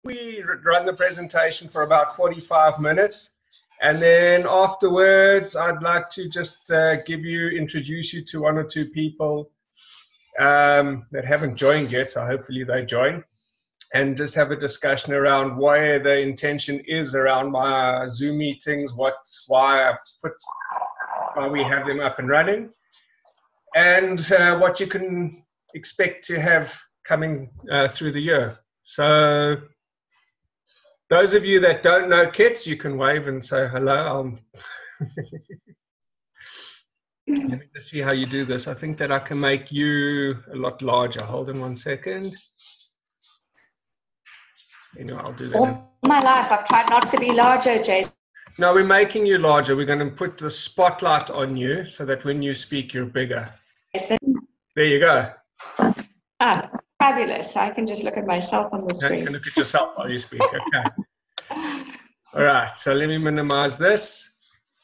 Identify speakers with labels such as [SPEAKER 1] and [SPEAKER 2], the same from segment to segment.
[SPEAKER 1] we run the presentation for about 45 minutes. And then afterwards, I'd like to just introduce you to one or two people that haven't joined yet, so hopefully they join, and just have a discussion around why the intention is around my Zoom meetings, why we have them up and running, and what you can expect to have coming through the year. So those of you that don't know Kits, you can wave and say hello. Let me just see how you do this. I think that I can make you a lot larger. Hold on 1 second. I'll do that.
[SPEAKER 2] All my life, I've tried not to be larger, Jason.
[SPEAKER 1] No, we're making you larger. We're going to put the spotlight on you so that when you speak, you're bigger.
[SPEAKER 2] Jason.
[SPEAKER 1] There you go.
[SPEAKER 2] Ah, fabulous. I can just look at myself on the screen.
[SPEAKER 1] You can look at yourself while you speak. Okay. All right. So let me minimize this.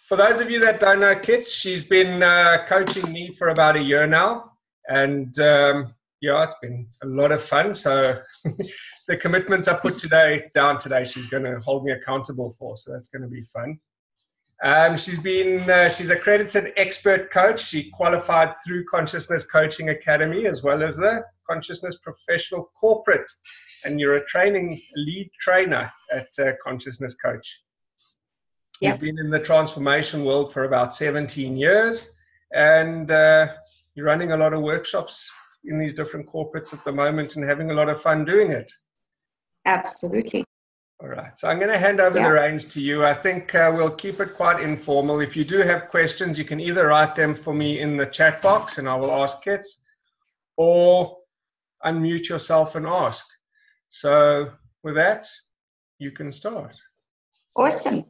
[SPEAKER 1] For those of you that don't know Kits, she's been coaching me for about a year now. And yeah, it's been a lot of fun. So the commitments I put down today, she's going to hold me accountable for. So that's going to be fun. She's accredited expert coach. She qualified through Consciousness Coaching Academy, as well as the Consciousness Professional Corporate. And you're a lead trainer at Consciousness Coach.
[SPEAKER 2] Yep.
[SPEAKER 1] You've been in the transformation world for about 17 years, and you're running a lot of workshops in these different corporates at the moment and having a lot of fun doing it.
[SPEAKER 2] Absolutely.
[SPEAKER 1] All right. So I'm going to hand over the reins to you. I think we'll keep it quite informal. If you do have questions, you can either write them for me in the chat box and I will ask Kits, or unmute yourself and ask. So with that, you can start.
[SPEAKER 2] Awesome.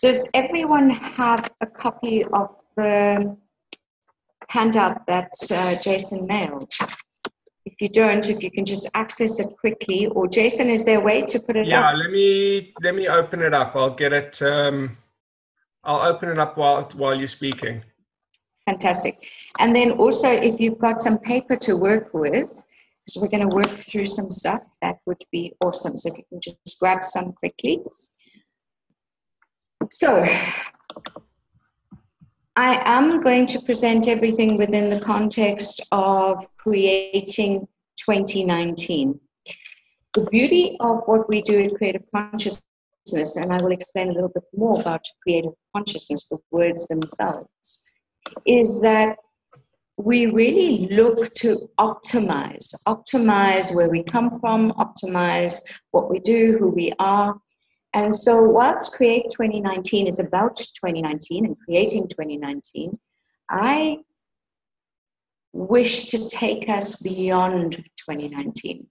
[SPEAKER 2] Does everyone have a copy of the handout that Jason mailed? If you don't, if you can just access it quickly, or Jason, is there a way to put it up?
[SPEAKER 1] Yeah, let me open it up. I'll get it. I'll open it up while you're speaking.
[SPEAKER 2] Fantastic. And then also, if you've got some paper to work with, because we're going to work through some stuff, that would be awesome. So if you can just grab some quickly. So I am going to present everything within the context of creating 2019. The beauty of what we do at Creative Consciousness, and I will explain a little bit more about creative consciousness, the words themselves, is that we really look to optimize where we come from, optimize what we do, who we are. And so whilst Create 2019 is about 2019 and creating 2019, I wish to take us beyond 2019.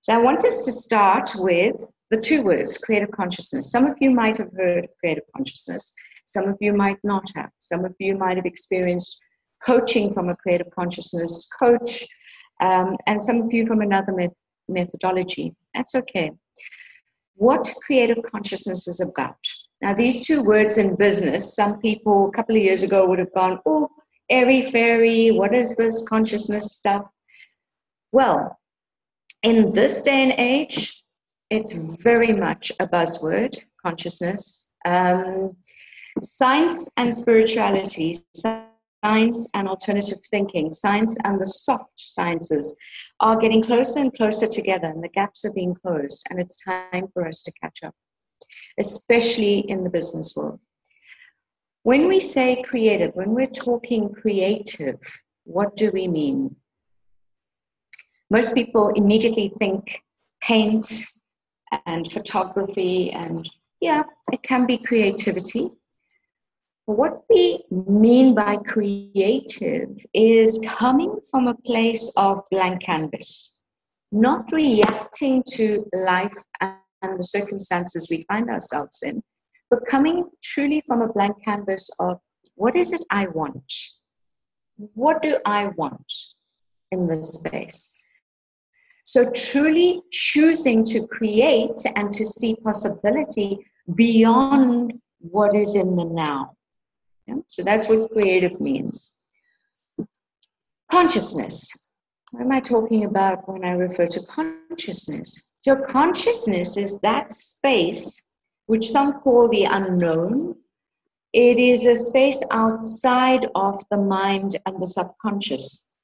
[SPEAKER 2] So I want us to start with the two words, creative consciousness. Some of you might have heard of creative consciousness. Some of you might not have. Some of you might have experienced coaching from a creative consciousness coach, and some of you from another methodology. That's okay. What creative consciousness is about. Now, these two words in business, some people a couple of years ago would have gone, oh, airy-fairy, what is this consciousness stuff? Well, in this day and age, it's very much a buzzword, consciousness. Science and spirituality, science and alternative thinking, science and the soft sciences are getting closer and closer together, and the gaps are being closed, and it's time for us to catch up, especially in the business world. When we say creative, when we're talking creative, what do we mean? Most people immediately think paint and photography, and yeah, it can be creativity. What we mean by creative is coming from a place of blank canvas, not reacting to life and the circumstances we find ourselves in, but coming truly from a blank canvas of what is it I want? What do I want in this space? So truly choosing to create and to see possibility beyond what is in the now. Yeah? So that's what creative means. Consciousness. What am I talking about when I refer to consciousness? So consciousness is that space which some call the unknown. It is a space outside of the mind and the subconscious.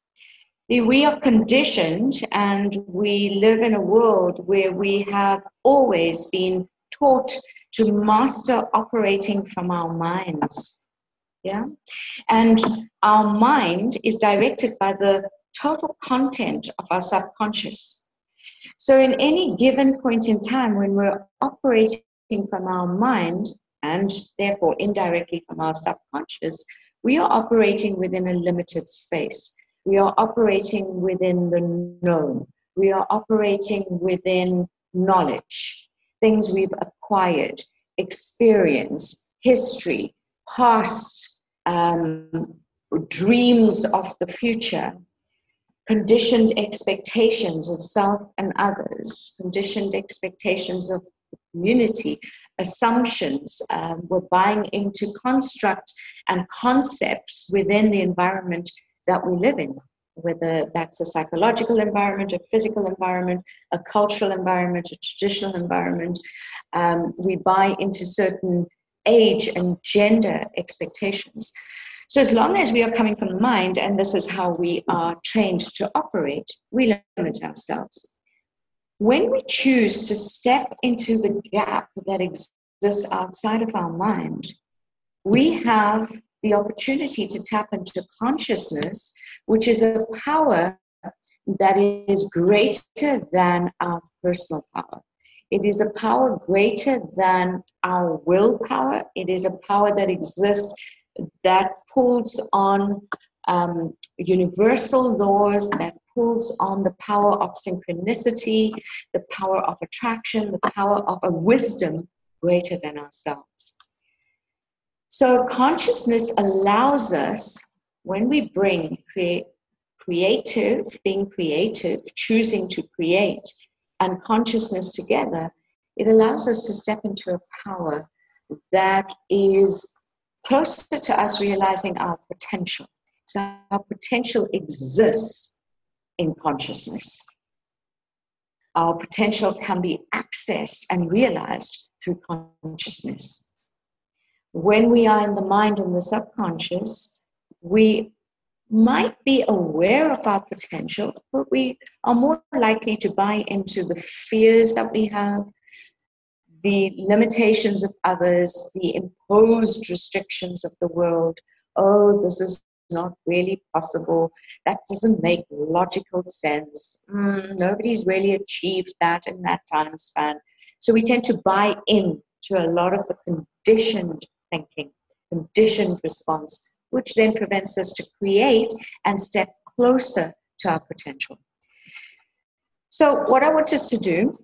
[SPEAKER 2] We are conditioned and we live in a world where we have always been taught to master operating from our minds. Yeah? And our mind is directed by the total content of our subconscious. So in any given point in time when we're operating from our mind, and therefore indirectly from our subconscious, we are operating within a limited space. We are operating within the known. We are operating within knowledge, things we've acquired, experience, history, past, dreams of the future, conditioned expectations of self and others, conditioned expectations of the community, assumptions. We're buying into construct and concepts within the environment that we live in, whether that's a psychological environment, a physical environment, a cultural environment, a traditional environment. We buy into certain age and gender expectations. So as long as we are coming from the mind, and this is how we are trained to operate, we limit ourselves. When we choose to step into the gap that exists outside of our mind, we have the opportunity to tap into consciousness, which is a power that is greater than our personal power. It is a power greater than our willpower. It is a power that exists that pulls on universal laws, that pulls on the power of synchronicity, the power of attraction, the power of a wisdom greater than ourselves. So consciousness allows us, when we bring being creative, choosing to create, and consciousness together, it allows us to step into a power that is closer to us realizing our potential. So our potential exists in consciousness. Our potential can be accessed and realized through consciousness. When we are in the mind and the subconscious, we might be aware of our potential, but we are more likely to buy into the fears that we have, the limitations of others, the imposed restrictions of the world. Oh, this is not really possible. That doesn't make logical sense. Nobody's really achieved that in that time span. So we tend to buy in to a lot of the conditioned thinking, conditioned response, which then prevents us to create and step closer to our potential. So what I want us to do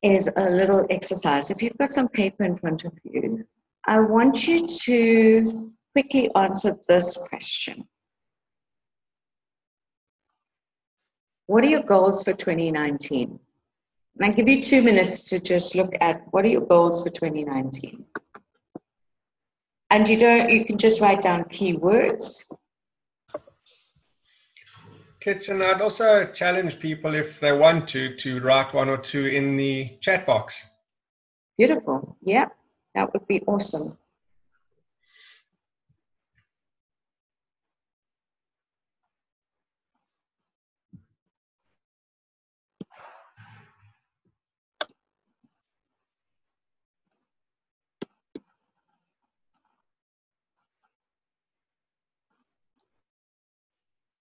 [SPEAKER 2] is a little exercise. If you've got some paper in front of you, I want you to quickly answer this question. What are your goals for 2019? And I give you 2 minutes to just look at what are your goals for 2019. And you can just write down keywords.
[SPEAKER 1] Kitchen, I'd also challenge people, if they want to write one or two in the chat box.
[SPEAKER 2] Beautiful. Yeah, that would be awesome.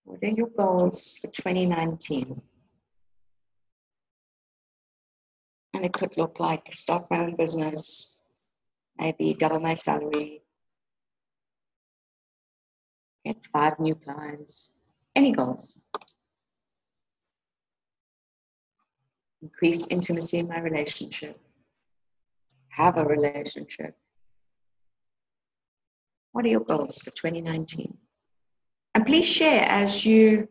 [SPEAKER 2] What are your goals for 2019? And it could look like start my own business, maybe double my salary, get 5 new clients, any goals. Increase intimacy in my relationship, have a relationship. What are your goals for 2019? And please share as you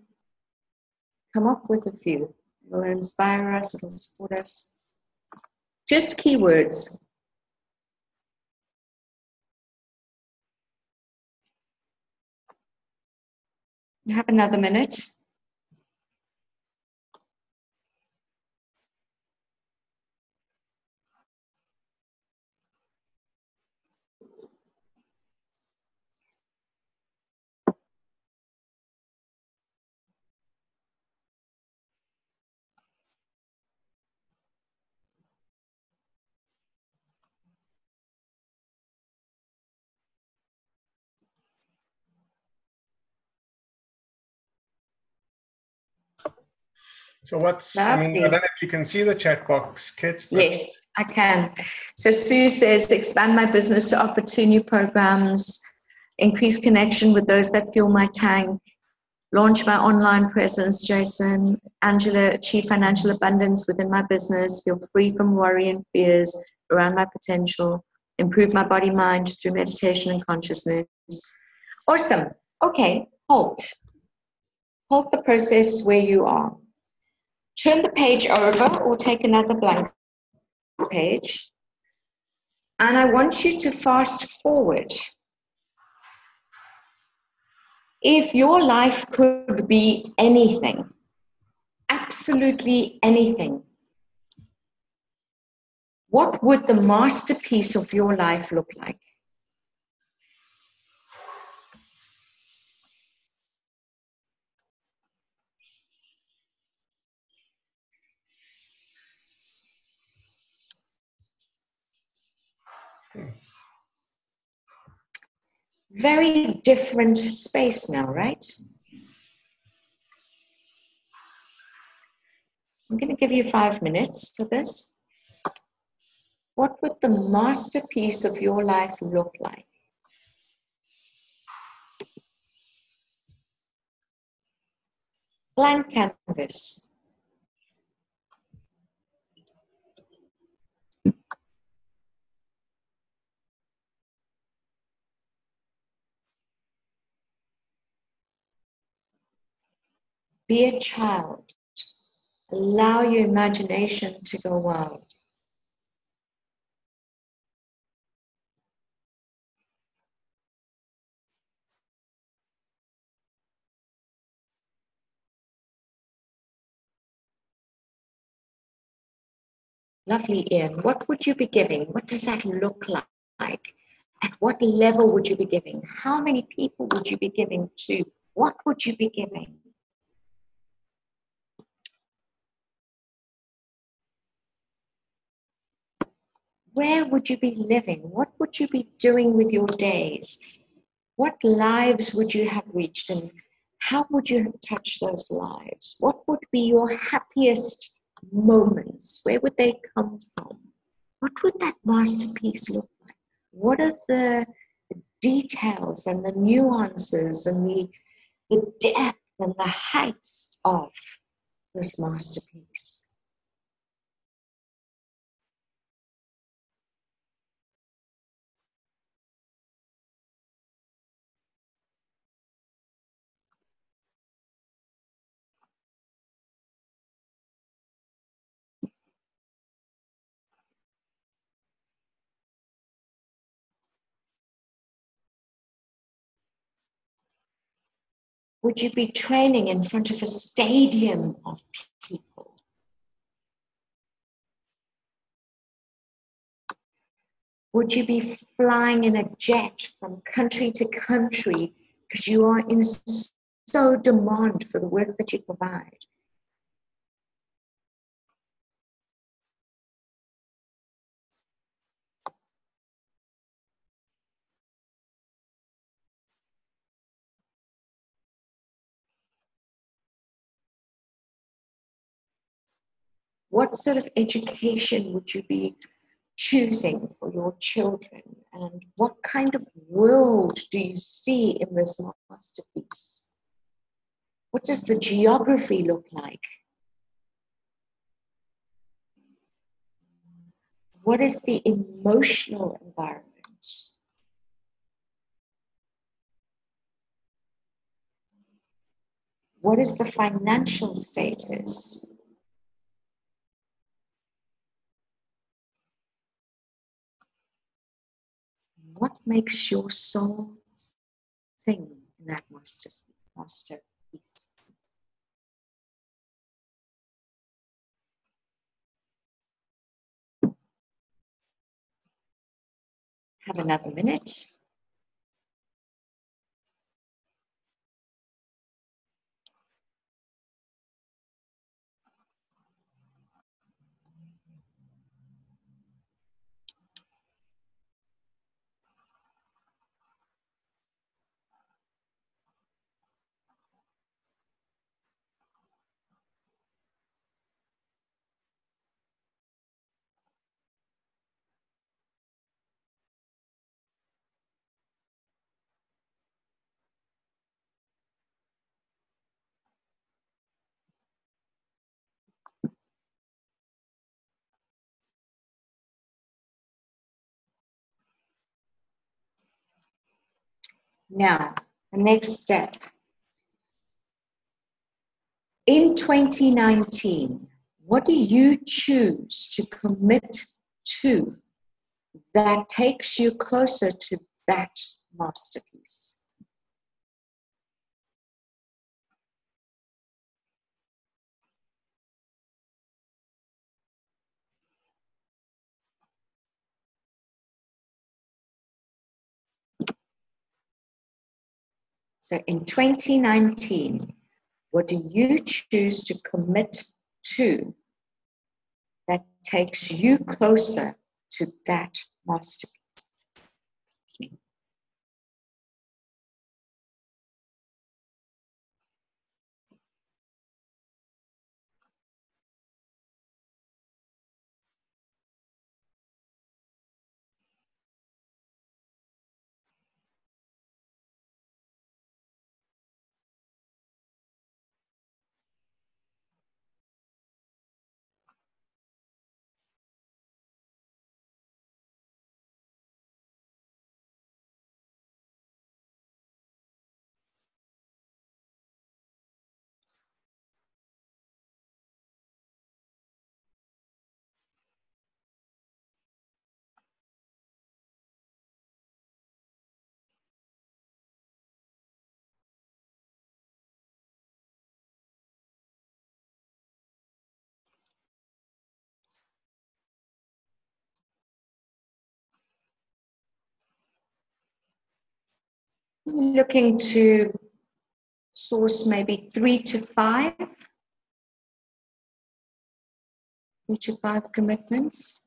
[SPEAKER 2] come up with a few. It will inspire us, it will support us. Just keywords. You have another minute.
[SPEAKER 1] So I mean, I don't know if you can see the chat box, Kit.
[SPEAKER 2] Yes, I can. So Sue says, expand my business to offer 2 new programs, increase connection with those that fuel my tank, launch my online presence, Jason. Angela, achieve financial abundance within my business, feel free from worry and fears around my potential, improve my body mind through meditation and consciousness. Awesome. Okay, halt. Halt the process where you are. Turn the page over or take another blank page. And I want you to fast forward. If your life could be anything, absolutely anything, what would the masterpiece of your life look like? Very different space now, right? I'm going to give you 5 minutes for this. What would the masterpiece of your life look like? Blank canvas. Be a child. Allow your imagination to go wild. Lovely, Ian. What would you be giving? What does that look like? At what level would you be giving? How many people would you be giving to? What would you be giving? Where would you be living? What would you be doing with your days? What lives would you have reached, and how would you have touched those lives? What would be your happiest moments? Where would they come from? What would that masterpiece look like? What are the details and the nuances and the depth and the heights of this masterpiece? Would you be training in front of a stadium of people? Would you be flying in a jet from country to country because you are in so demand for the work that you provide? What sort of education would you be choosing for your children? And what kind of world do you see in this masterpiece? What does the geography look like? What is the emotional environment? What is the financial status? What makes your soul sing in that masterpiece? Have another minute. Now, the next step. In 2019, what do you choose to commit to that takes you closer to that masterpiece? So in 2019, what do you choose to commit to that takes you closer to that masterpiece? Excuse me. Looking to source maybe 3 to 5 commitments.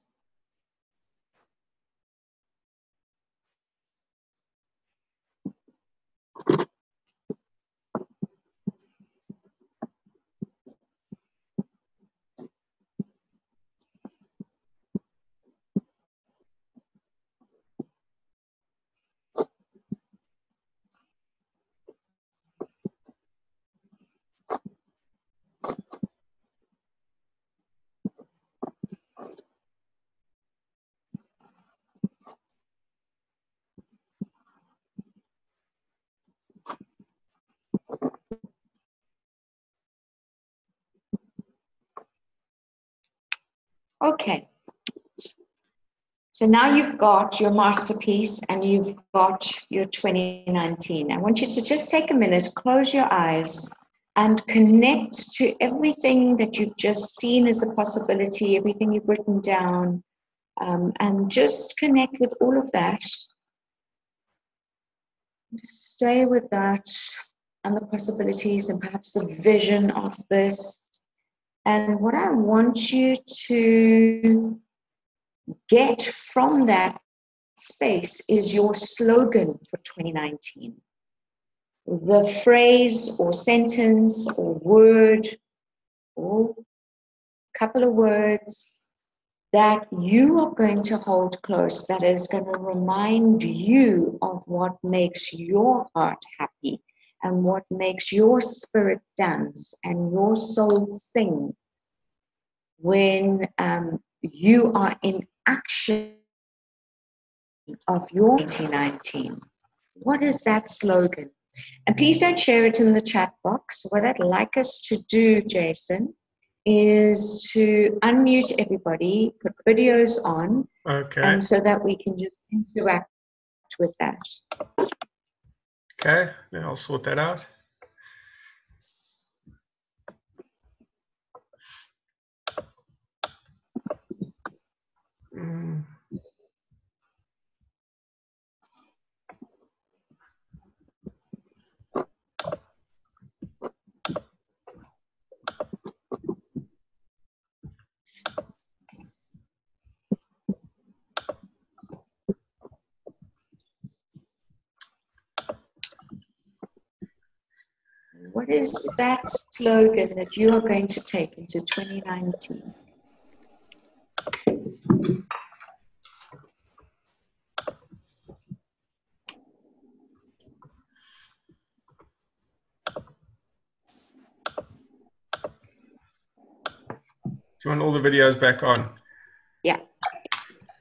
[SPEAKER 2] Okay. So now you've got your masterpiece and you've got your 2019. I want you to just take a minute, close your eyes, and connect to everything that you've just seen as a possibility, everything you've written down, and just connect with all of that. Just stay with that and the possibilities and perhaps the vision of this. And what I want you to get from that space is your slogan for 2019. The phrase or sentence or word or couple of words that you are going to hold close, that is going to remind you of what makes your heart happy and what makes your spirit dance and your soul sing when you are in action of your 2019. What is that slogan? And please don't share it in the chat box. What I'd like us to do, Jason, is to unmute everybody, put videos on,
[SPEAKER 1] Okay.
[SPEAKER 2] and so that we can just interact with that.
[SPEAKER 1] Okay, then I'll sort that out.
[SPEAKER 2] What is that slogan that you are going to take into 2019?
[SPEAKER 1] Do you want all the videos back on?
[SPEAKER 2] Yeah.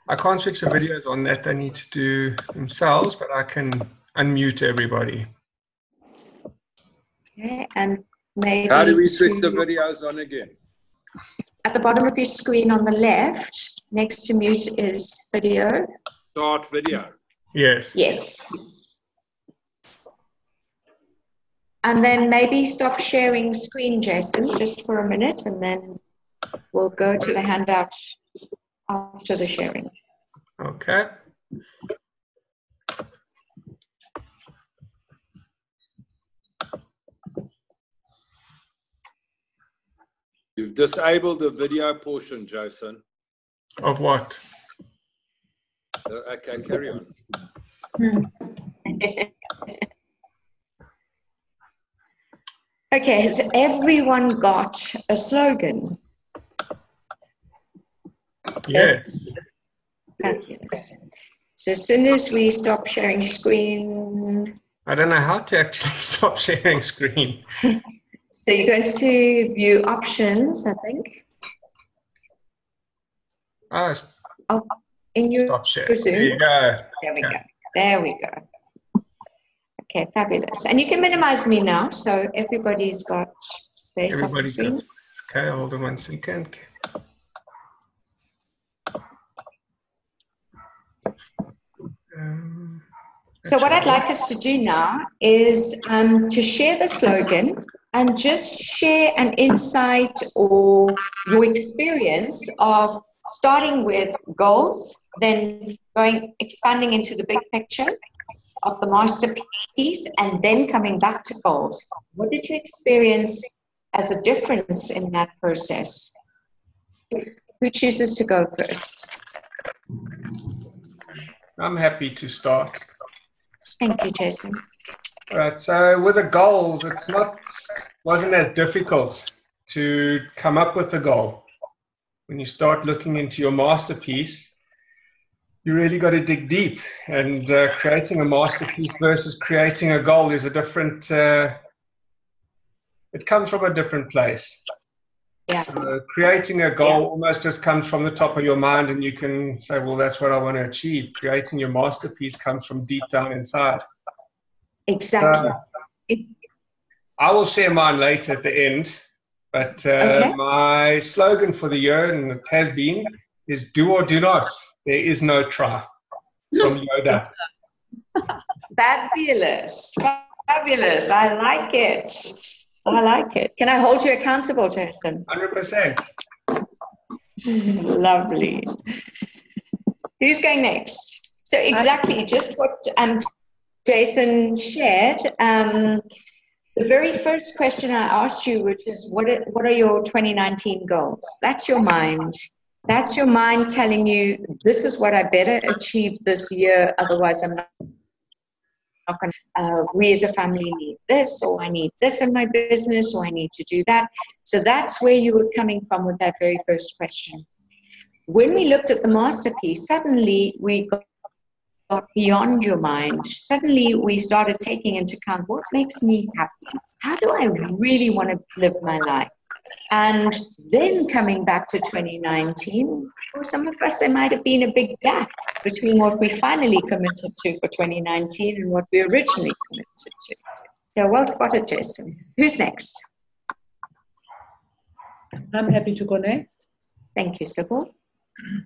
[SPEAKER 1] I can't switch the videos on that they need to do themselves, but I can unmute everybody.
[SPEAKER 2] Okay, and maybe
[SPEAKER 3] How do we switch the videos on again?
[SPEAKER 2] at the bottom of your screen on the left, next to mute is video.
[SPEAKER 3] Start video.
[SPEAKER 1] Yes.
[SPEAKER 2] Yes. And then maybe stop sharing screen, Jason, just for a minute, and then we'll go to the handout after the sharing.
[SPEAKER 1] Okay.
[SPEAKER 3] You've disabled the video portion, Jason.
[SPEAKER 1] Of what?
[SPEAKER 3] Okay, carry on.
[SPEAKER 2] Okay, has everyone got a slogan?
[SPEAKER 1] Yes.
[SPEAKER 2] Fabulous. So as soon as we stop sharing screen,
[SPEAKER 1] I don't know how to actually stop sharing screen.
[SPEAKER 2] so you're going to view options, I think.
[SPEAKER 1] Oh,
[SPEAKER 2] Oh, in your
[SPEAKER 1] stop sharing.
[SPEAKER 2] Zoom.
[SPEAKER 1] There you go.
[SPEAKER 2] There we go. There we go. Okay, fabulous. And you can minimize me now, so everybody's got space on the
[SPEAKER 1] Everybody
[SPEAKER 2] screen.
[SPEAKER 1] got. Okay, hold on 1 second.
[SPEAKER 2] So what I'd like us to do now is to share the slogan and just share an insight or your experience of starting with goals, then expanding into the big picture of the masterpiece, and then coming back to goals. What did you experience as a difference in that process? Who chooses to go first?
[SPEAKER 1] I'm happy to start.
[SPEAKER 2] Thank you, Jason.
[SPEAKER 1] Right, so with the goals, wasn't as difficult to come up with a goal. When you start looking into your masterpiece, you really got to dig deep, and creating a masterpiece versus creating a goal is a different, it comes from a different place.
[SPEAKER 2] Yeah.
[SPEAKER 1] Creating a goal almost just comes from the top of your mind, and you can say, well, that's what I want to achieve. Creating your masterpiece comes from deep down inside.
[SPEAKER 2] Exactly.
[SPEAKER 1] I will share mine later at the end, but
[SPEAKER 2] Okay.
[SPEAKER 1] my slogan for the year, and it has been, is do or do not. There is no try, from Yoda.
[SPEAKER 2] Fabulous. Fabulous. I like it. I like it. Can I hold you accountable, Jason?
[SPEAKER 1] 100%.
[SPEAKER 2] Lovely. Who's going next? So exactly just what Jason shared. The very first question I asked you, which is what are your 2019 goals? That's your mind. That's your mind telling you, this is what I better achieve this year, otherwise I'm not going to. We as a family need this, or I need this in my business, or I need to do that. So that's where you were coming from with that very first question. When we looked at the masterpiece, suddenly we got beyond your mind. Suddenly we started taking into account what makes me happy. How do I really want to live my life? And then coming back to 2019, for some of us, there might have been a big gap between what we finally committed to for 2019 and what we originally committed to. So well spotted, Jason. Who's next?
[SPEAKER 4] I'm happy to go next.
[SPEAKER 2] Thank you, Sybil.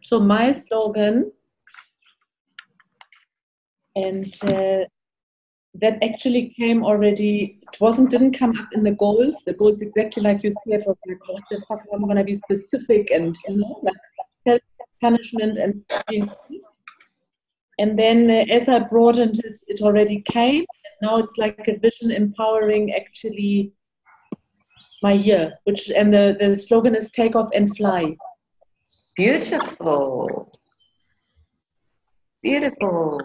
[SPEAKER 4] So my slogan, and that actually came already, didn't come up in the goals. The goals, exactly like you said, was like, what the fuck, I'm going to be specific and, like self-punishment and being strict. And then as I broadened it, it already came. Now it's like a vision empowering actually my year, and the slogan is take off and fly.
[SPEAKER 2] Beautiful. Beautiful.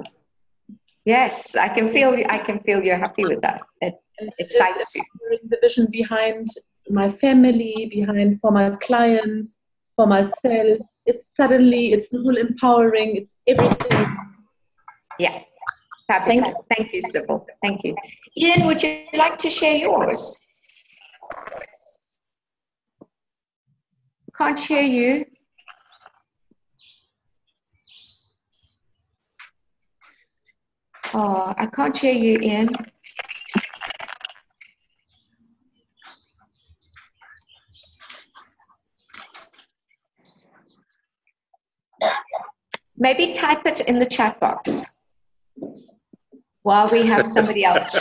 [SPEAKER 2] Yes, I can feel you're happy with that. It excites you.
[SPEAKER 4] The vision behind my family, for my clients, for myself. It's all empowering. It's everything.
[SPEAKER 2] Yeah, fabulous. Thank you, Sybil. Thank you. Ian, would you like to share yours? Can't hear you. Oh, I can't hear you, Ian. Maybe type it in the chat box while we have somebody else.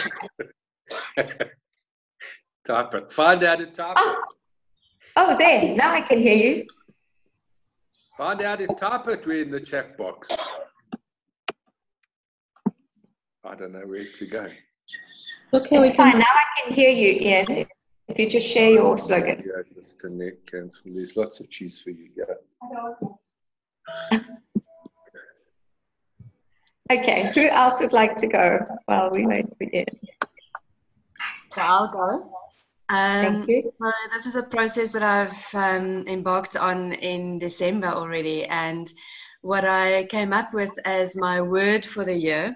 [SPEAKER 3] Type it. Find out to type it.
[SPEAKER 2] Oh, there. Now I can hear you.
[SPEAKER 3] Find out to type it. We're in the chat box. I don't know where to go.
[SPEAKER 4] Okay,
[SPEAKER 2] it's fine. Now I can hear you, Ian. If you just share your slogan.
[SPEAKER 3] Yeah, disconnect, cancel. There's lots of cheese for you. Yeah.
[SPEAKER 2] Okay, who else would like to go while we wait for Ian?
[SPEAKER 5] So I'll go.
[SPEAKER 2] Thank you.
[SPEAKER 5] So this is a process that I've embarked on in December already, and what I came up with as my word for the year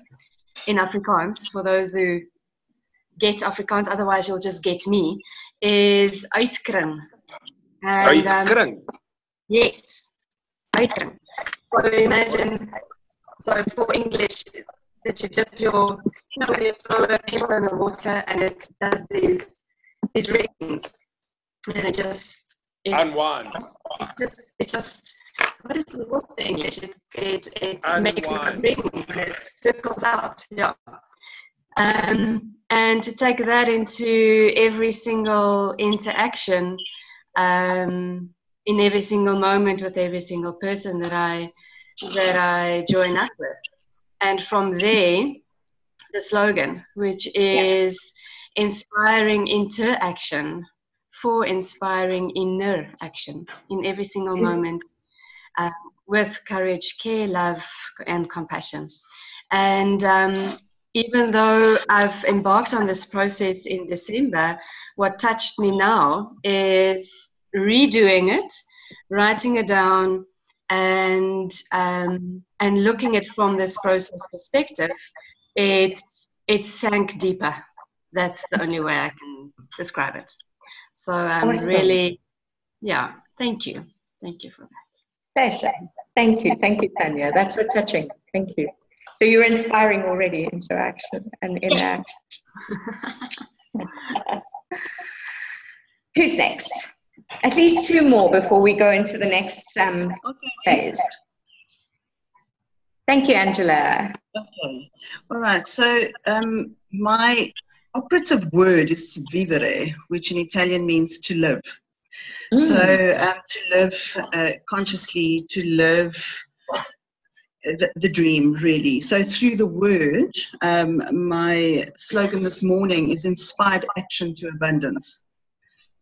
[SPEAKER 5] in Afrikaans, for those who get Afrikaans, otherwise you'll just get me, is uitkring.
[SPEAKER 3] Uitkring?
[SPEAKER 5] Yes, uitkring. So imagine, so for English, that you dip your, when you throw a pebble in the water and it does these rings, and it just
[SPEAKER 3] unwinds.
[SPEAKER 5] It just what is what's the English? It makes a ring and it circles out. Yeah. And to take that into every single interaction, in every single moment with every single person that I join up with, and from there, the slogan, which is inspiring interaction for inspiring inner action in every single moment, with courage, care, love, and compassion. And even though I've embarked on this process in December, what touched me now is redoing it, writing it down, and looking at it from this process perspective. It sank deeper. That's the only way I can describe it. So
[SPEAKER 2] Awesome.
[SPEAKER 5] really, yeah, thank you for that.
[SPEAKER 2] Pleasure. Thank you, Tanya. That's so touching. Thank you. So you're inspiring already interaction and inaction. Yes. Who's next? At least two more before we go into the next phase. Thank you, Angela.
[SPEAKER 6] Okay. All right. So my operative word is vivere, which in Italian means to live. So to live consciously, to live the dream, really. So through the word, my slogan this morning is inspired action to abundance.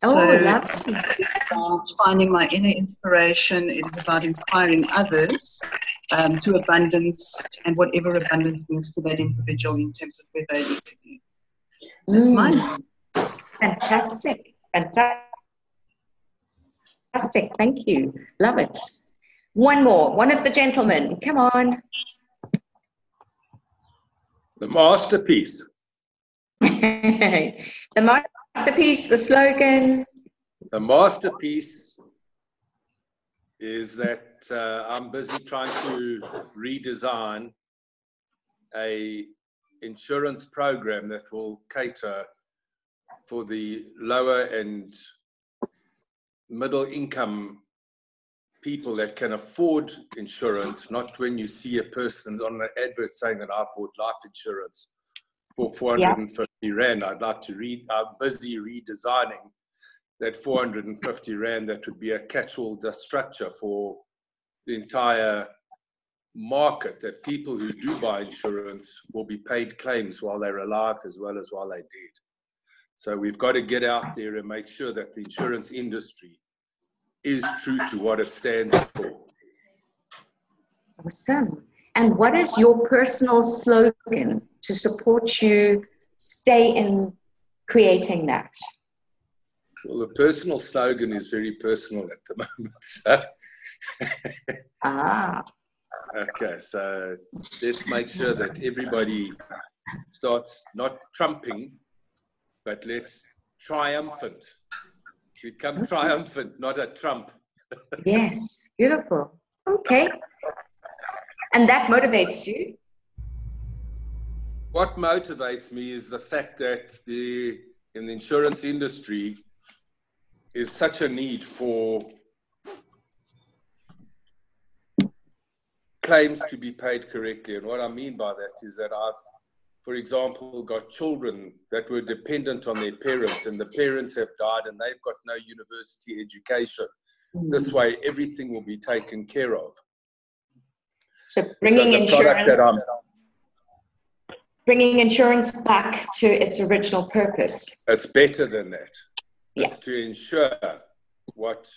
[SPEAKER 6] So it's about finding my inner inspiration. It is about inspiring others to abundance, and whatever abundance means for that individual in terms of where they need to be. That's mine.
[SPEAKER 2] Fantastic. Thank you. Love it. One more. One of the gentlemen. Come on.
[SPEAKER 3] The masterpiece.
[SPEAKER 2] The masterpiece, the slogan.
[SPEAKER 3] The masterpiece is that I'm busy trying to redesign a insurance program that will cater for the lower and middle income people that can afford insurance, not when you see a person on the advert saying that I bought life insurance for 450 Rand. I'd like to I'm busy redesigning that 450 Rand. That would be a catch-all structure for the entire market, that people who do buy insurance will be paid claims while they're alive as well as while they're dead. So we've got to get out there and make sure that the insurance industry is true to what it stands for.
[SPEAKER 2] Awesome. And what is your personal slogan to support you stay in creating that?
[SPEAKER 3] Well, the personal slogan is very personal at the moment. So. Okay, so let's make sure that everybody starts not trumping, but let's triumphant. Become triumphant, not a trump.
[SPEAKER 2] Yes, beautiful. Okay. And that motivates you?
[SPEAKER 3] what motivates me is the fact that in the insurance industry is such a need for claims to be paid correctly. And what I mean by that is that I've, for example, got children that were dependent on their parents, and the parents have died and they've got no university education. This way, everything will be taken care of.
[SPEAKER 2] So bringing insurance back to its original purpose.
[SPEAKER 3] It's better than that.
[SPEAKER 2] Yeah.
[SPEAKER 3] It's to ensure what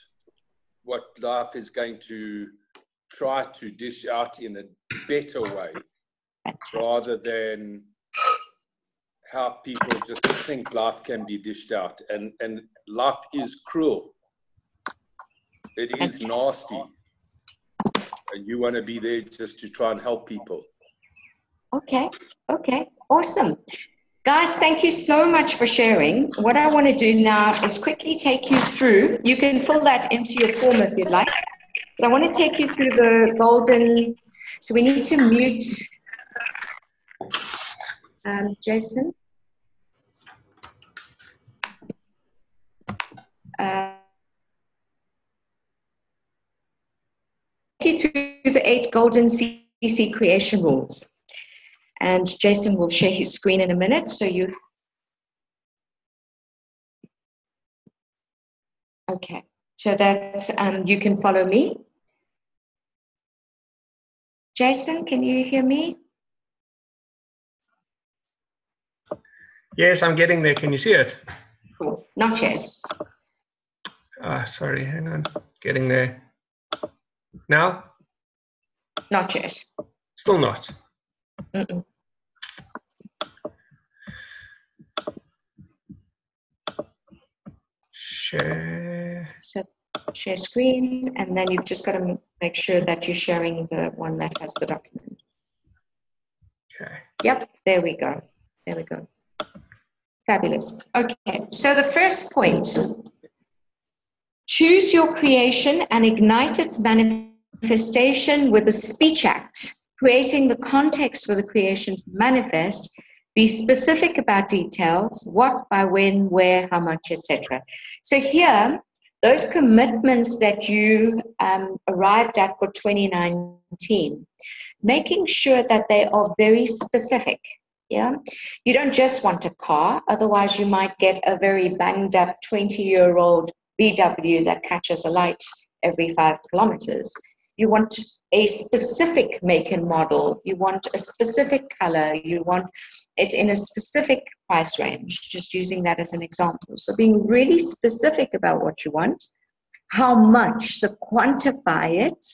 [SPEAKER 3] life is going to try to dish out in a better way. Fantastic. Rather than how people just think life can be dished out. And life is cruel. It is nasty. And you want to be there just to try and help people.
[SPEAKER 2] Okay, awesome. Guys, thank you so much for sharing. What I want to do now is quickly take you through. You can fill that into your form if you'd like. But I want to take you through the golden. So we need to mute Jason. Take you through the 8 golden CC creation rules. And Jason will share his screen in a minute. So okay, so that you can follow me. Jason, can you hear me?
[SPEAKER 1] Yes, I'm getting there. Can you see it?
[SPEAKER 2] Cool. Not yet.
[SPEAKER 1] Sorry, hang on. Getting there. Now?
[SPEAKER 2] Not yet.
[SPEAKER 1] Still not.
[SPEAKER 2] Mm-mm.
[SPEAKER 1] Share.
[SPEAKER 2] So share screen, and then you've just got to make sure that you're sharing the one that has the document.
[SPEAKER 1] Okay.
[SPEAKER 2] Yep, there we go. There we go. Fabulous. Okay, so the first point, choose your creation and ignite its manifestation with a speech act, creating the context for the creation to manifest. Be specific about details, what, by when, where, how much, etc. So here, those commitments that you arrived at for 2019, making sure that they are very specific. Yeah, you don't just want a car, otherwise you might get a very banged up 20-year-old VW that catches a light every 5 kilometers. You want a specific make and model, you want a specific color, you want it in a specific price range, just using that as an example. So being really specific about what you want, how much, so quantify it,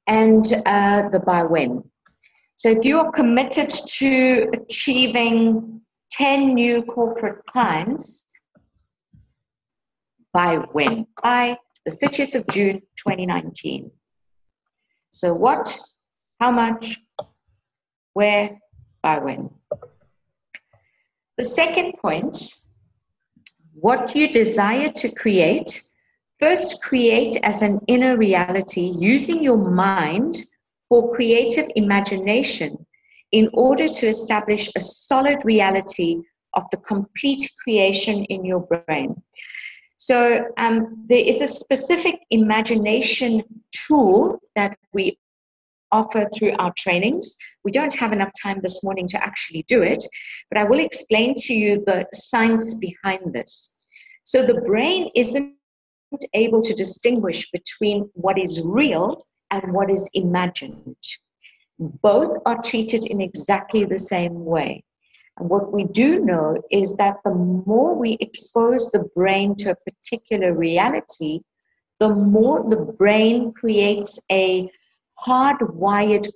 [SPEAKER 2] and the by when. So if you are committed to achieving 10 new corporate clients, by when? By the 30th of June, 2019. So what, how much, where, by when? The second point, what you desire to create, first create as an inner reality using your mind for creative imagination in order to establish a solid reality of the complete creation in your brain. So there is a specific imagination tool that we offer through our trainings. We don't have enough time this morning to actually do it, but I will explain to you the science behind this. So the brain isn't able to distinguish between what is real and what is imagined. Both are treated in exactly the same way. And what we do know is that the more we expose the brain to a particular reality, the more the brain creates a hardwired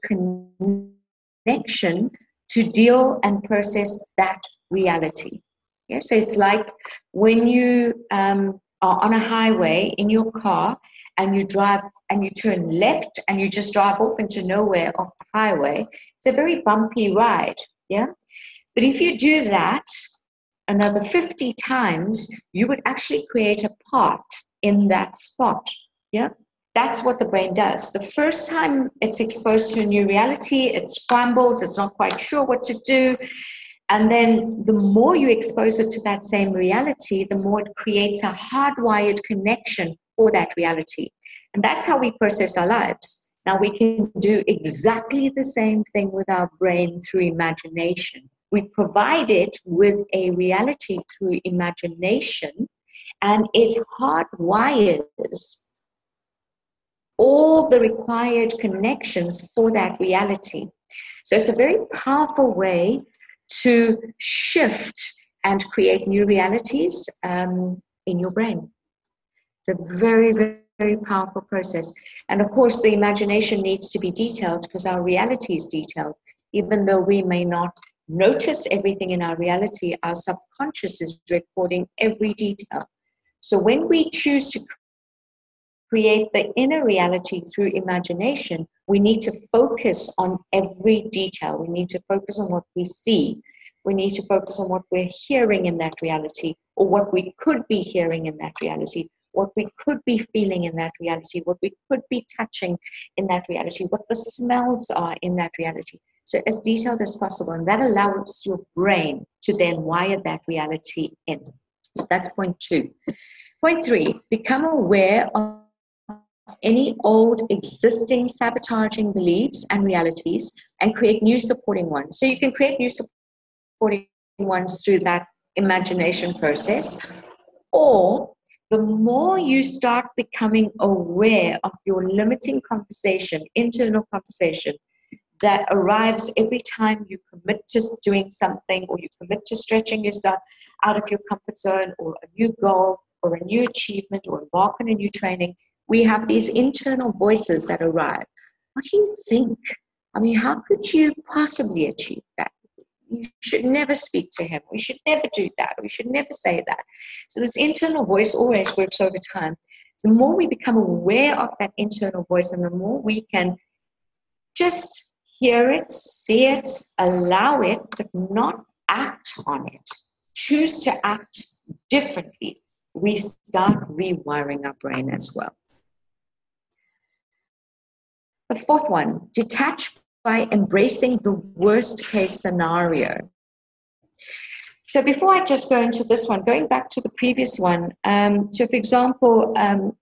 [SPEAKER 2] connection to deal and process that reality. Yeah, so it's like when you are on a highway in your car and you drive and you turn left and you just drive off into nowhere off the highway, it's a very bumpy ride, yeah? But if you do that another 50 times, you would actually create a path in that spot, yeah? That's what the brain does. The first time it's exposed to a new reality, it scrambles, it's not quite sure what to do. And then the more you expose it to that same reality, the more it creates a hardwired connection for that reality. And that's how we process our lives. Now we can do exactly the same thing with our brain through imagination. We provide it with a reality through imagination, and it hardwires all the required connections for that reality. So it's a very powerful way to shift and create new realities in your brain. It's a very, very, very powerful process. And of course, the imagination needs to be detailed because our reality is detailed. Even though we may not notice everything in our reality, our subconscious is recording every detail. So when we choose to create the inner reality through imagination, we need to focus on every detail. We need to focus on what we see. We need to focus on what we're hearing in that reality, or what we could be hearing in that reality, what we could be feeling in that reality, what we could be touching in that reality, what the smells are in that reality. So as detailed as possible. And that allows your brain to then wire that reality in. So that's point 2. Point 3, become aware of any old existing sabotaging beliefs and realities and create new supporting ones. So you can create new supporting ones through that imagination process, or the more you start becoming aware of your limiting conversation, internal conversation that arrives every time you commit to doing something, or you commit to stretching yourself out of your comfort zone, or a new goal, or a new achievement, or embark on a new training, we have these internal voices that arrive. What do you think? I mean, how could you possibly achieve that? You should never speak to him. We should never do that. We should never say that. So this internal voice always works over time. The more we become aware of that internal voice, and the more we can just hear it, see it, allow it, but not act on it, choose to act differently, we start rewiring our brain as well. The 4th one, detach by embracing the worst case scenario. So before I just go into this one, going back to the previous one, so for example,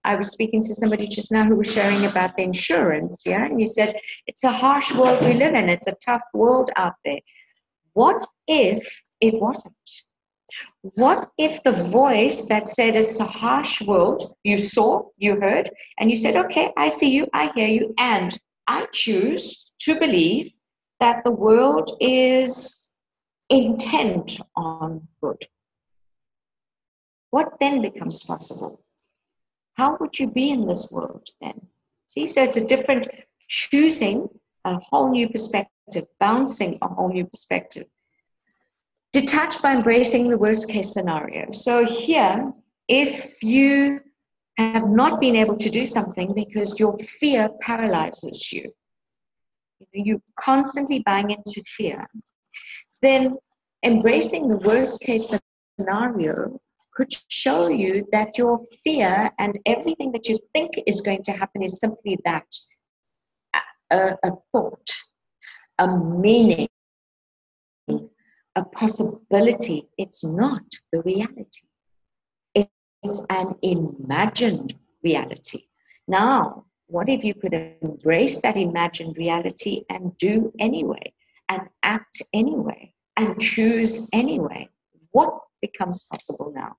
[SPEAKER 2] I was speaking to somebody just now who was sharing about the insurance, yeah, and you said, it's a harsh world we live in, it's a tough world out there. What if it wasn't? What if the voice that said it's a harsh world, you saw, you heard, and you said, okay, I see you, I hear you, and I choose to believe that the world is intent on good. What then becomes possible? How would you be in this world then? See, so it's a different choosing a whole new perspective, bouncing a whole new perspective. Detach by embracing the worst case scenario. So here, if you have not been able to do something because your fear paralyzes you, you're constantly buying into fear, then embracing the worst case scenario could show you that your fear and everything that you think is going to happen is simply that, a thought, a meaning, a possibility. It's not the reality. It's an imagined reality. Now, what if you could embrace that imagined reality and do anyway, and act anyway, and choose anyway? What becomes possible now?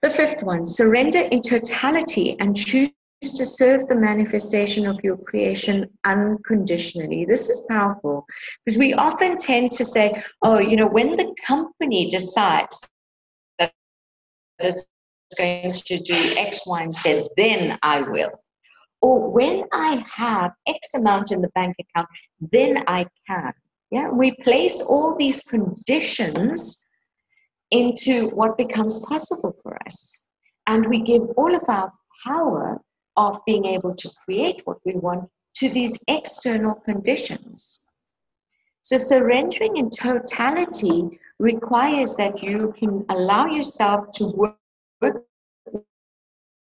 [SPEAKER 2] The 5th one, surrender in totality and choose to serve the manifestation of your creation unconditionally. This is powerful because we often tend to say, oh, you know, when the company decides that it's going to do X, Y, and Z, then I will. Or when I have X amount in the bank account, then I can. Yeah, we place all these conditions into what becomes possible for us. And we give all of our power of being able to create what we want to these external conditions. So surrendering in totality requires that you can allow yourself to work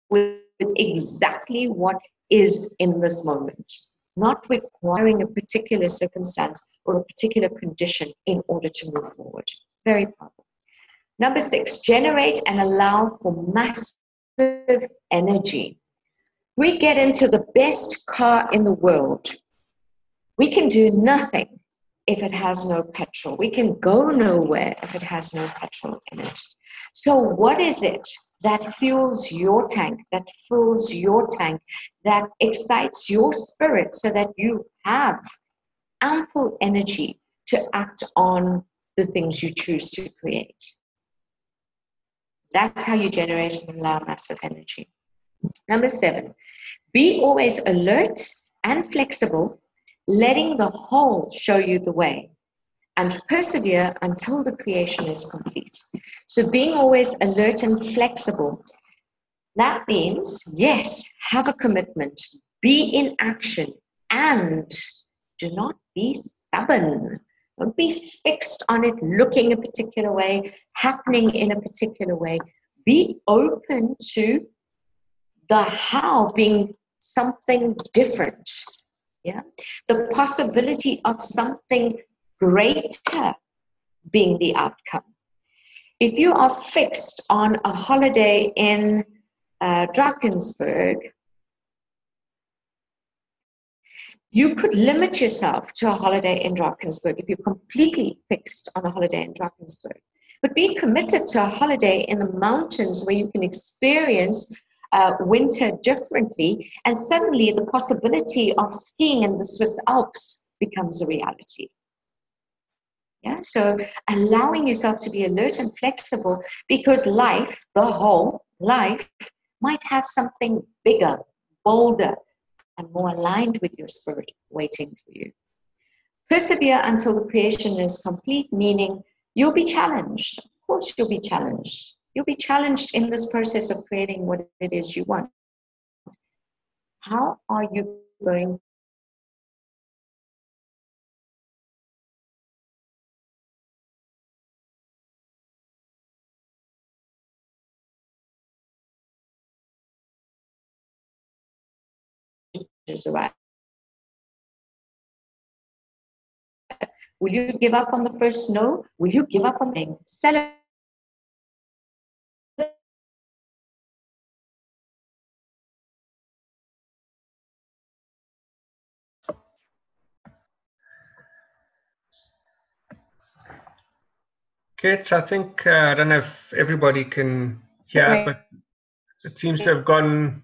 [SPEAKER 2] with exactly what is in this moment, not requiring a particular circumstance or a particular condition in order to move forward. Very powerful. Number 6, generate and allow for massive energy. We get into the best car in the world. We can do nothing if it has no petrol. We can go nowhere if it has no petrol in it. So what is it that fuels your tank, that fills your tank, that excites your spirit so that you have ample energy to act on the things you choose to create? That's how you generate and allow massive energy. Number 7, be always alert and flexible, letting the whole show you the way, and persevere until the creation is complete. So being always alert and flexible, that means, yes, have a commitment, be in action, and do not be stubborn. Don't be fixed on it looking a particular way, happening in a particular way. Be open to the how being something different. Yeah, the possibility of something greater being the outcome. If you are fixed on a holiday in Drakensberg, you could limit yourself to a holiday in Drakensberg if you're completely fixed on a holiday in Drakensberg. But be committed to a holiday in the mountains where you can experience winter differently, and suddenly the possibility of skiing in the Swiss Alps becomes a reality. Yeah, so allowing yourself to be alert and flexible, because life, the whole life, might have something bigger, bolder, and more aligned with your spirit waiting for you. Persevere until the creation is complete, meaning you'll be challenged. Of course you'll be challenged. You'll be challenged in this process of creating what it is you want. How are you going to survive? Will you give up on the first no? Will you give up on the thing? Celebrate.
[SPEAKER 1] Kids, I think, I don't know if everybody can hear, but it seems to have gone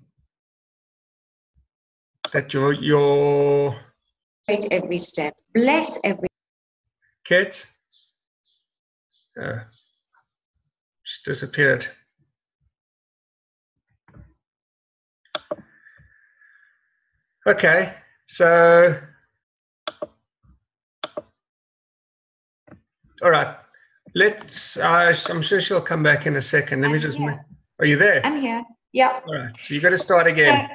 [SPEAKER 1] that your
[SPEAKER 2] Every step. Bless every.
[SPEAKER 1] Kate, she disappeared. Okay, so, all right. Let's, I'm sure she'll come back in a second. Let me just, are you there?
[SPEAKER 2] I'm here. Yeah.
[SPEAKER 1] All right, so you got to start again.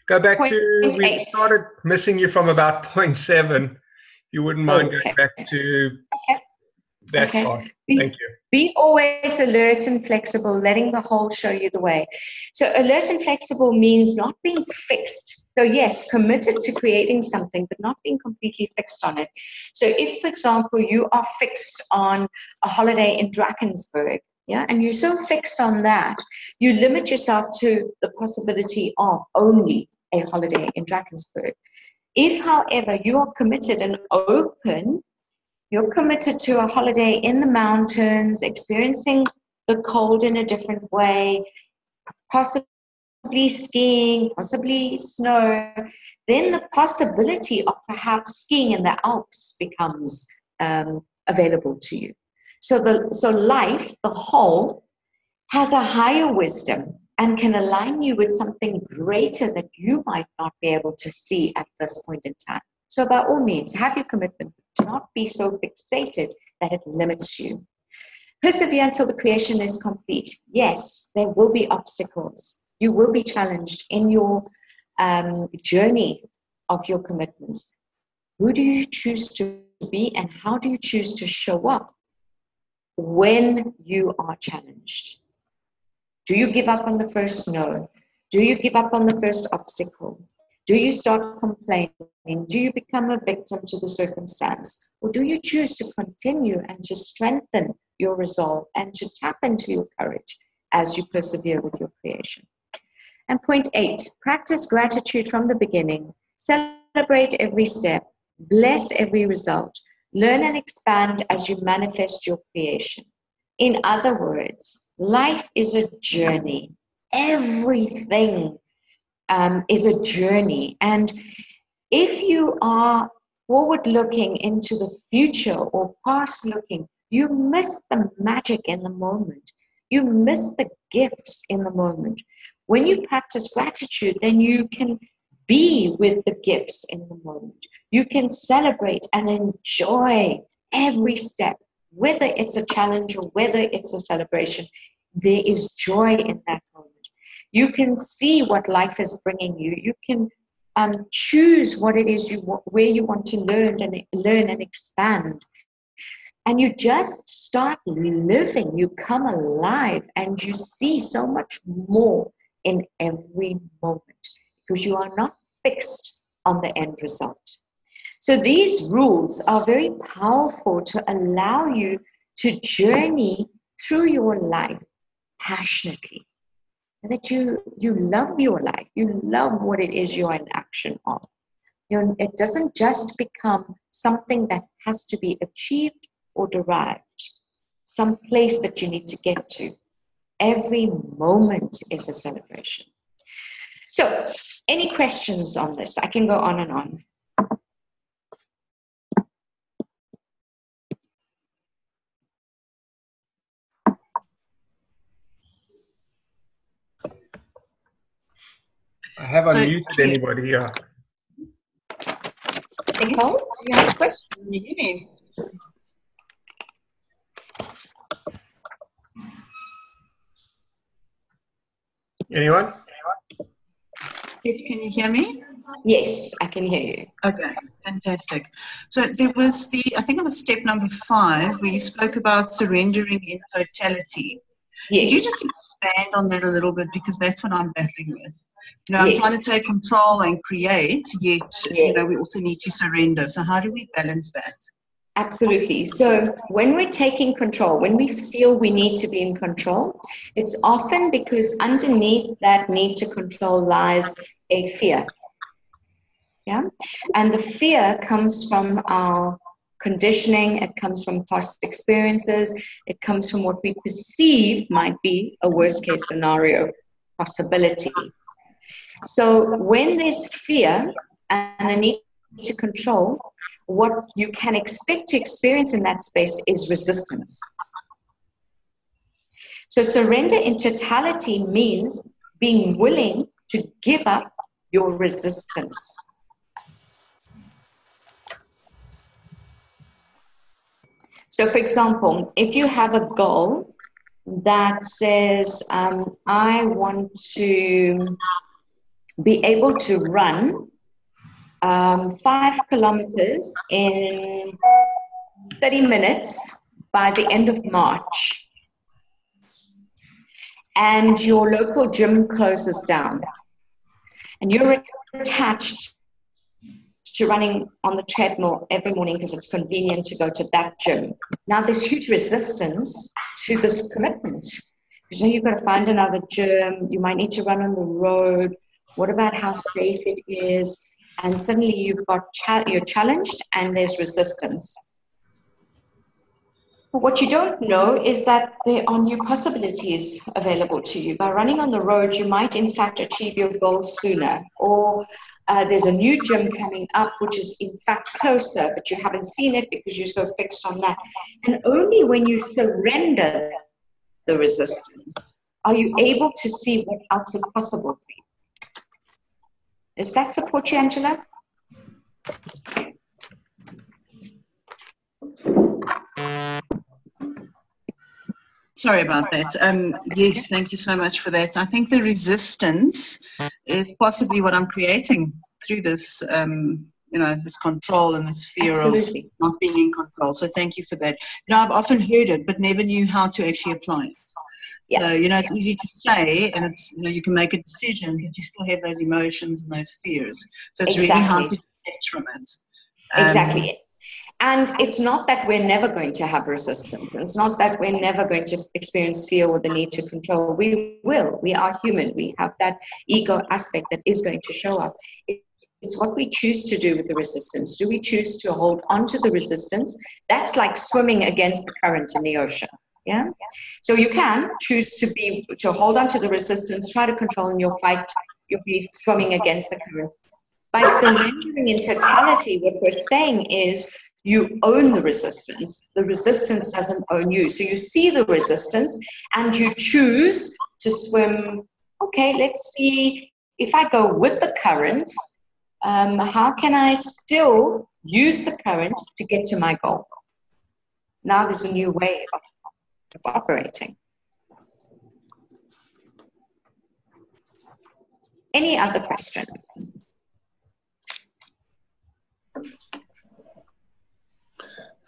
[SPEAKER 1] Go back to, we started missing you from about 0.7. If you wouldn't mind going back to that part. Thank you.
[SPEAKER 2] Be always alert and flexible, letting the whole show you the way. So alert and flexible means not being fixed. So yes, committed to creating something, but not being completely fixed on it. So if, for example, you are fixed on a holiday in Drakensberg, yeah, and you're so fixed on that, you limit yourself to the possibility of only a holiday in Drakensberg. If, however, you are committed and open, you're committed to a holiday in the mountains, experiencing the cold in a different way, possibly skiing, possibly snow, then the possibility of perhaps skiing in the Alps becomes available to you. So life, the whole, has a higher wisdom and can align you with something greater that you might not be able to see at this point in time. So by all means, have your commitment. Do not be so fixated that it limits you. Persevere until the creation is complete. Yes, there will be obstacles. You will be challenged in your journey of your commitments. Who do you choose to be, and how do you choose to show up when you are challenged? Do you give up on the first no? Do you give up on the first obstacle? Do you start complaining? Do you become a victim to the circumstance? Or do you choose to continue and to strengthen your resolve and to tap into your courage as you persevere with your creation? And point 8, practice gratitude from the beginning. Celebrate every step. Bless every result. Learn and expand as you manifest your creation. In other words, life is a journey. Everything is a journey. And if you are forward looking into the future or past looking, you miss the magic in the moment. You miss the gifts in the moment. When you practice gratitude, then you can be with the gifts in the moment. You can celebrate and enjoy every step, whether it's a challenge or whether it's a celebration. There is joy in that moment. You can see what life is bringing you. You can choose what it is where you want to learn and expand. And you just start living. You come alive and you see so much more in every moment because you are not fixed on the end result. So these rules are very powerful to allow you to journey through your life passionately. That you love your life. You love what it is you're in action of. It doesn't just become something that has to be achieved or derived, some place that you need to get to. Every moment is a celebration. So, any questions on this? I can go on and on.
[SPEAKER 1] I have unmuted anybody here.
[SPEAKER 2] Nicole, do you have a question?
[SPEAKER 6] Can you hear me?
[SPEAKER 1] Anyone?
[SPEAKER 6] Yes, can you hear me?
[SPEAKER 2] Yes, I can hear you.
[SPEAKER 6] Okay, fantastic. So there was I think it was step number 5, where you spoke about surrendering in totality.
[SPEAKER 2] Yes.
[SPEAKER 6] Could you just expand on that a little bit, because that's what I'm battling with. I'm
[SPEAKER 2] Yes.
[SPEAKER 6] trying to take control and create, yet
[SPEAKER 2] Yes.
[SPEAKER 6] we also need to surrender. So how do we balance that?
[SPEAKER 2] Absolutely. So when we're taking control, when we feel we need to be in control, it's often because underneath that need to control lies a fear. Yeah. And the fear comes from our conditioning. It comes from past experiences. It comes from what we perceive might be a worst case scenario possibility. So when there's fear and a need to control, what you can expect to experience in that space is resistance. So surrender in totality means being willing to give up your resistance. So for example, if you have a goal that says, I want to be able to run 5 kilometers in 30 minutes by the end of March, and your local gym closes down, and you're attached to running on the treadmill every morning because it's convenient to go to that gym. Now there's huge resistance to this commitment. Because you've got to find another gym, you might need to run on the road. What about how safe it is? And suddenly you're challenged and there's resistance. But what you don't know is that there are new possibilities available to you. By running on the road, you might in fact achieve your goal sooner. Or there's a new gym coming up, which is in fact closer, but you haven't seen it because you're so fixed on that. And only when you surrender the resistance are you able to see what else is possible for you. Does that support you, Angela?
[SPEAKER 6] Sorry about that. Yes, thank you so much for that. I think the resistance is possibly what I'm creating through this, this control and this fear
[SPEAKER 2] Absolutely.
[SPEAKER 6] of not being in control. So thank you for that. I've often heard it, but never knew how to actually apply it.
[SPEAKER 2] Yeah.
[SPEAKER 6] So, you know, it's easy to say, and it's, you know, you can make a decision, but you still have those emotions and those fears. So it's really hard to detach from it.
[SPEAKER 2] Exactly. And it's not that we're never going to have resistance. And it's not that we're never going to experience fear or the need to control. We will. We are human. We have that ego aspect that is going to show up. It's what we choose to do with the resistance. Do we choose to hold on to the resistance? That's like swimming against the current in the ocean. Yeah. So you can choose to hold on to the resistance, try to control, and you'll fight. You'll be swimming against the current. By surrendering in totality, what we're saying is you own the resistance. The resistance doesn't own you. So you see the resistance and you choose to swim. Okay, let's see if I go with the current, how can I still use the current to get to my goal? Now there's a new way of operating. Any other question?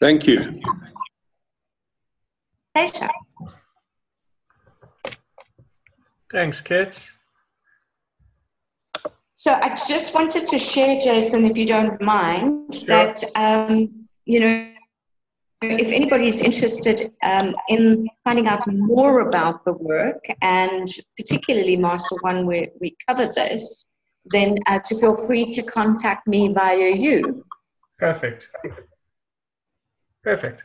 [SPEAKER 3] Thank you.
[SPEAKER 2] Pleasure.
[SPEAKER 1] Thanks, Kit.
[SPEAKER 2] So I just wanted to share, Jason, if you don't mind,
[SPEAKER 1] Sure.
[SPEAKER 2] that, you know, if anybody's interested in finding out more about the work, and particularly Master One, where we covered this, then to feel free to contact me via you.
[SPEAKER 1] Perfect. Perfect.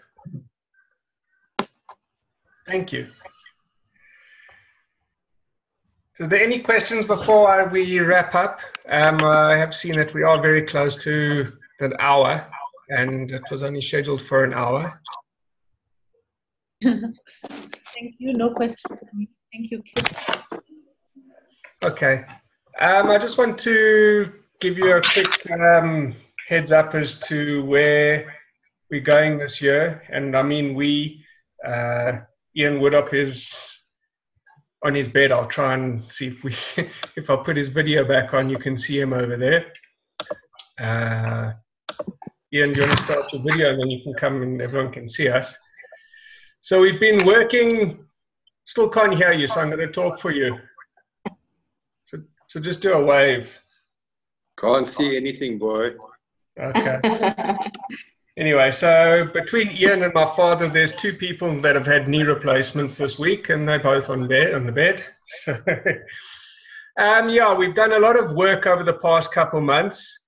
[SPEAKER 1] Thank you. So are there any questions before we wrap up? I have seen that we are very close to an hour, and it was only scheduled for an hour.
[SPEAKER 4] Thank you. No questions. Thank you, kids.
[SPEAKER 1] Okay. I just want to give you a quick heads up as to where we're going this year. And I mean, Ian Woodop is on his bed. I'll try and see if I put his video back on, you can see him over there. Ian, do you want to start your video, and then you can come and everyone can see us. So we've been working, still can't hear you, so I'm going to talk for you. So just do a wave.
[SPEAKER 3] Can't see anything, boy.
[SPEAKER 1] Okay. Anyway, so between Ian and my father, there's 2 people that have had knee replacements this week, and they're both on the bed. So, yeah, we've done a lot of work over the past couple months,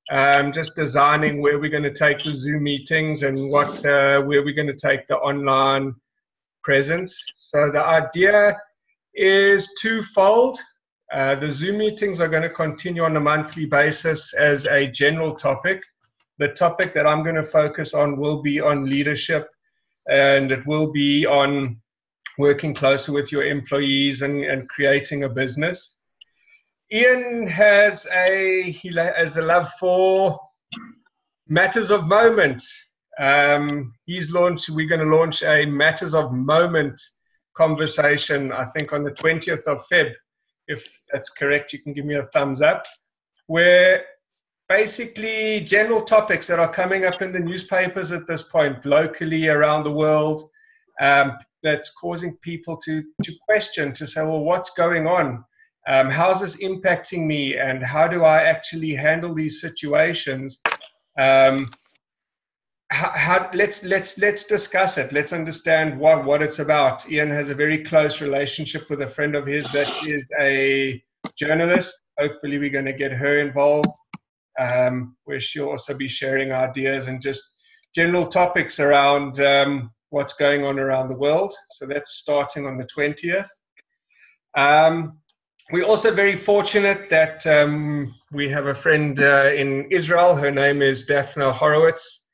[SPEAKER 1] just designing where we're going to take the Zoom meetings and where we're going to take the online presence. So the idea is twofold. The Zoom meetings are going to continue on a monthly basis as a general topic. The topic that I'm going to focus on will be on leadership, and it will be on working closer with your employees and creating a business. Ian has a love for Matters of Moment. We're going to launch a Matters of Moment conversation, I think on the 20th of Feb. If that's correct, you can give me a thumbs up, where basically general topics that are coming up in the newspapers at this point, locally, around the world, that's causing people to question, to say, well, what's going on? How's this impacting me? And how do I actually handle these situations? Let's discuss it. Let's understand what it's about. Ian has a very close relationship with a friend of his that is a journalist. Hopefully we're going to get her involved, where she'll also be sharing ideas and just general topics around what's going on around the world. So that's starting on the 20th. We're also very fortunate that we have a friend in Israel. Her name is Daphne Horowitz.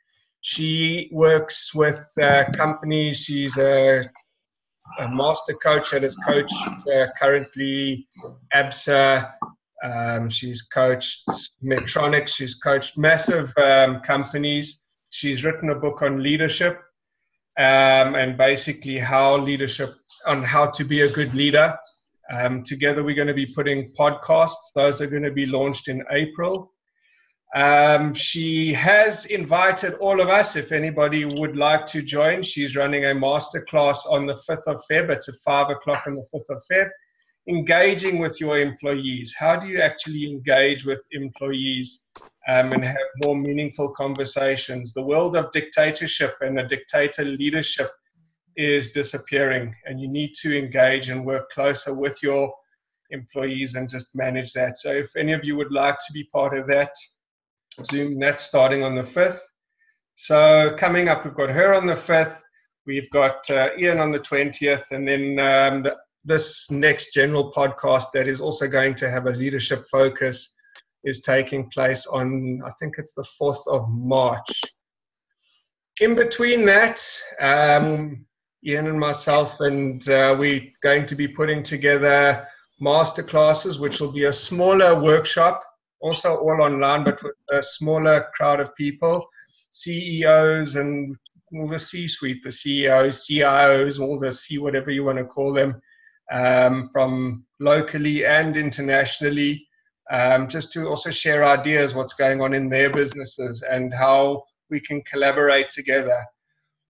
[SPEAKER 1] She works with companies. She's a master coach that has coached currently ABSA. She's coached Medtronic. She's coached massive companies. She's written a book on leadership and basically how to be a good leader. Together we're going to be putting podcasts. Those are going to be launched in April. She has invited all of us, if anybody would like to join. She's running a masterclass on the 5th of Feb. It's at 5 o'clock on the 5th of Feb. Engaging with your employees. How do you actually engage with employees and have more meaningful conversations? The world of dictatorship and a dictator leadership is disappearing, and you need to engage and work closer with your employees and just manage that. So if any of you would like to be part of that Zoom, that's starting on the 5th. So coming up, we've got her on the 5th, we've got Ian on the 20th, and then this next general podcast that is also going to have a leadership focus is taking place on, I think it's the 4th of March. In between that, Ian and myself, and we're going to be putting together masterclasses, which will be a smaller workshop, also all online, but with a smaller crowd of people, CEOs and all the C-suite, the CEOs, CIOs, all the C, whatever you want to call them, from locally and internationally, just to also share ideas, what's going on in their businesses and how we can collaborate together.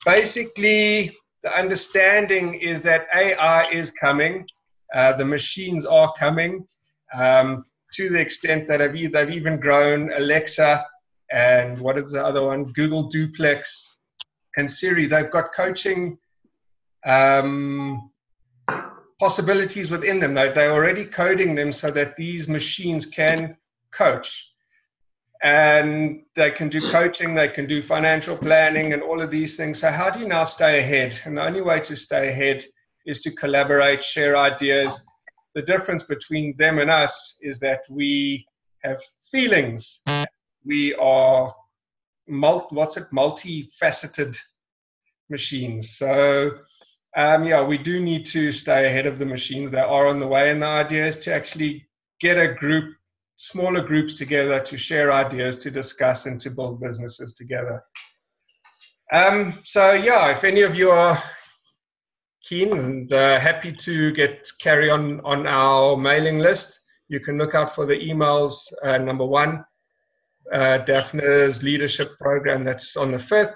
[SPEAKER 1] Basically, the understanding is that AI is coming. The machines are coming to the extent that they've even grown Alexa and what is the other one? Google Duplex and Siri. They've got coaching possibilities within them. They're already coding them so that these machines can coach. And they can do coaching, they can do financial planning and all of these things. So how do you now stay ahead? And the only way to stay ahead is to collaborate, share ideas. The difference between them and us is that we have feelings. We are multifaceted machines. So yeah, we do need to stay ahead of the machines that are on the way. And the idea is to actually get a group, smaller groups together to share ideas, to discuss and to build businesses together. So yeah, if any of you are keen and happy to carry on our mailing list, you can look out for the emails. Number one, Daphne's leadership program, that's on the 5th.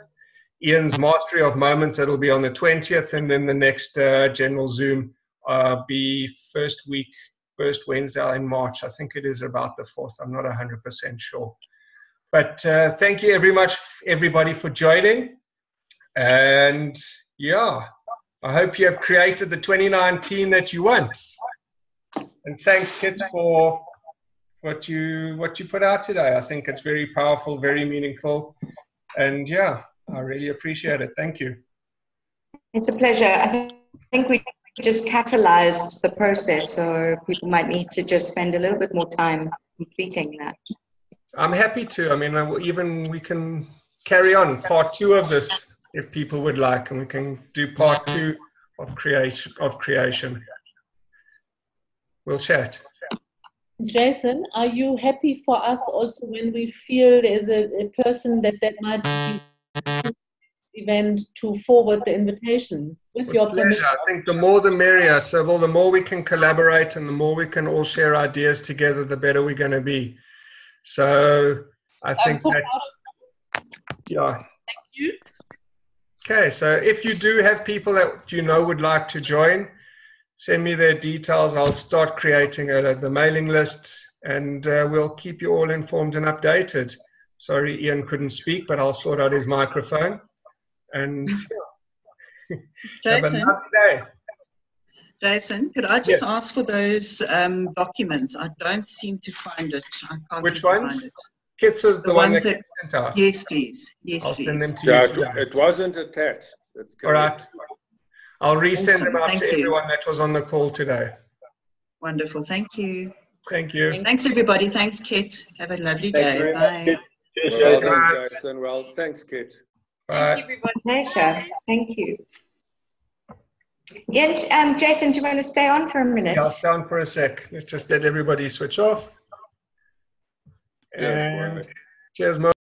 [SPEAKER 1] Ian's Mastery of Moments, that'll be on the 20th. And then the next general Zoom be first Wednesday in March. I think it is about the 4th. I'm not 100% sure. But thank you very much, everybody, for joining. And yeah, I hope you have created the 2019 that you want. And thanks, Kit, for what you put out today. I think it's very powerful, very meaningful. And yeah, I really appreciate it. Thank you.
[SPEAKER 2] It's a pleasure. I think we just catalyzed the process, so people might need to just spend a little bit more time completing that. I'm
[SPEAKER 1] happy to. I mean, we can carry on part 2 of this if people would like, and we can do part 2 of creation. We'll chat.
[SPEAKER 4] Jason, are you happy for us also when we feel there's a person that might be event to forward the invitation with your permission?
[SPEAKER 1] I think the more the merrier. So the more we can collaborate and the more we can all share ideas together, the better we're going to be. So I think that, yeah.
[SPEAKER 4] Thank you.
[SPEAKER 1] Okay, so if you do have people that you know would like to join, send me their details. I'll start creating the mailing list, and we'll keep you all informed and updated. Sorry, Ian couldn't speak, but I'll sort out his microphone. And have a lovely day.
[SPEAKER 6] Jason, could I just ask for those documents? I don't seem to find it. I can't
[SPEAKER 1] Which ones?
[SPEAKER 6] find it.
[SPEAKER 1] Kits is the one that sent out.
[SPEAKER 6] Yes, please. Yes,
[SPEAKER 1] I'll
[SPEAKER 6] please.
[SPEAKER 1] send them to you today.
[SPEAKER 3] It wasn't attached. That's
[SPEAKER 1] all right. I'll resend them out
[SPEAKER 6] Thank
[SPEAKER 1] to
[SPEAKER 6] you.
[SPEAKER 1] everyone that was on the call today.
[SPEAKER 6] Wonderful. Thank you.
[SPEAKER 1] Thank you.
[SPEAKER 6] Thanks, everybody. Thanks, Kit. Have a lovely day. Bye.
[SPEAKER 3] Well done, Jason. Well, thanks, Kit.
[SPEAKER 1] Bye.
[SPEAKER 5] Thank you, everybody.
[SPEAKER 2] Pleasure. Thank you. Yeah, Jason, do you want to stay on for a minute?
[SPEAKER 1] Yeah, I'll stay on for a sec. Let's just let everybody switch off.
[SPEAKER 3] Yes,
[SPEAKER 1] And cheers, Mo.